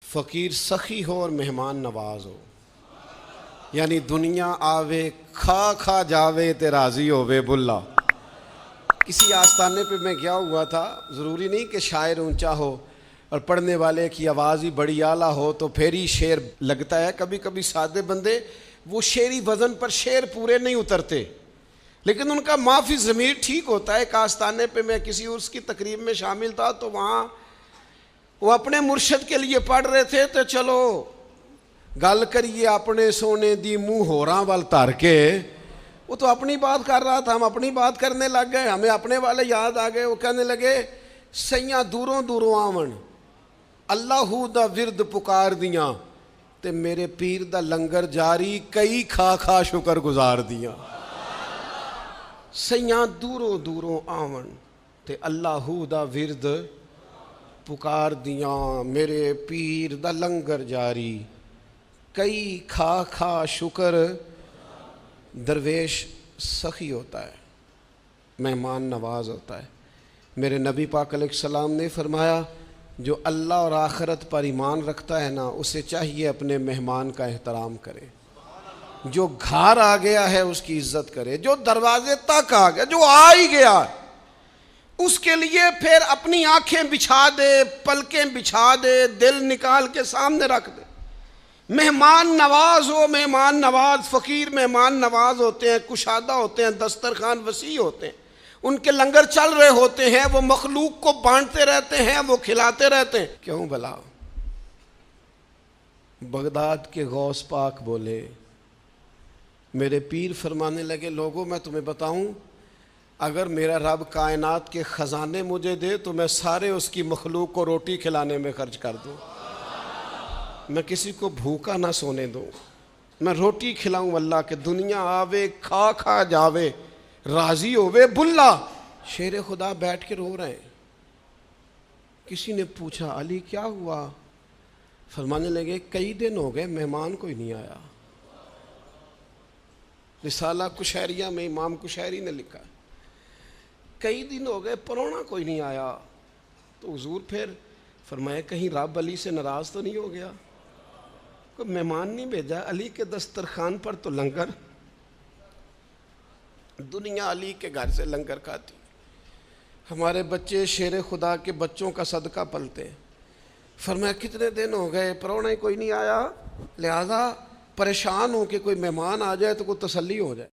فقیر سخی ہو اور مہمان نواز ہو، یعنی دنیا آوے کھا کھا جاوے تے راضی ہووے بلا۔ کسی آستانے پہ میں گیا ہوا تھا، ضروری نہیں کہ شاعر اونچا ہو اور پڑھنے والے کی آواز ہی بڑی اعلیٰ ہو تو پھر ہی شعر لگتا ہے۔ کبھی کبھی سادے بندے وہ شعری وزن پر شعر پورے نہیں اترتے، لیکن ان کا معافی ضمیر ٹھیک ہوتا ہے۔ ایک آستانے پہ میں کسی عرس کی تقریب میں شامل تھا تو وہاں وہ اپنے مرشد کے لیے پڑھ رہے تھے، تو چلو گل کریے اپنے سونے دی منہ ہوراں وال تر کے، وہ تو اپنی بات کر رہا تھا، ہم اپنی بات کرنے لگ گئے، ہمیں اپنے والے یاد آ گئے۔ وہ کہنے لگے سیاں دوروں دوروں آون اللہ دا ورد پکار دیاں تے میرے پیر دا لنگر جاری کئی کھا کھا شکر گزار دیاں۔ سیاں دوروں دوروں آون تے اللہ دا ورد پکار دیاں میرے پیر دا لنگر جاری کئی کھا کھا شکر۔ درویش سخی ہوتا ہے، مہمان نواز ہوتا ہے۔ میرے نبی پاک علیہ السلام نے فرمایا جو اللہ اور آخرت پر ایمان رکھتا ہے نا، اسے چاہیے اپنے مہمان کا احترام کرے۔ جو گھر آ گیا ہے اس کی عزت کرے، جو دروازے تک آ گیا، جو آ ہی گیا اس کے لیے پھر اپنی آنکھیں بچھا دے، پلکیں بچھا دے، دل نکال کے سامنے رکھ دے۔ مہمان نواز ہو، مہمان نواز فقیر مہمان نواز ہوتے ہیں، کشادہ ہوتے ہیں، دسترخوان وسیع ہوتے ہیں، ان کے لنگر چل رہے ہوتے ہیں، وہ مخلوق کو بانٹتے رہتے ہیں، وہ کھلاتے رہتے ہیں۔ کیوں بھلا؟ بغداد کے غوث پاک بولے، میرے پیر فرمانے لگے لوگوں میں تمہیں بتاؤں، اگر میرا رب کائنات کے خزانے مجھے دے تو میں سارے اس کی مخلوق کو روٹی کھلانے میں خرچ کر دوں، میں کسی کو بھوکا نہ سونے دوں، میں روٹی کھلاؤں اللہ کے، دنیا آوے کھا کھا جاوے راضی ہووے بلا۔ شیر خدا بیٹھ کے رو رہے ہیں۔ کسی نے پوچھا علی کیا ہوا؟ فرمانے لگے کئی دن ہو گئے مہمان کوئی نہیں آیا۔ رسالہ کشیریہ میں امام کشیری نے لکھا ہے کئی دن ہو گئے پرونا کوئی نہیں آیا۔ تو حضور پھر فرمایا کہیں رب علی سے ناراض تو نہیں ہو گیا؟ کوئی مہمان نہیں بھیجا، علی کے دسترخوان پر تو لنگر، دنیا علی کے گھر سے لنگر کھاتی۔ ہمارے بچے شیر خدا کے بچوں کا صدقہ پلتے ہیں۔ فرمایا کتنے دن ہو گئے پرونا ہی کوئی نہیں آیا، لہذا پریشان ہوں کہ کوئی مہمان آ جائے تو کوئی تسلی ہو جائے۔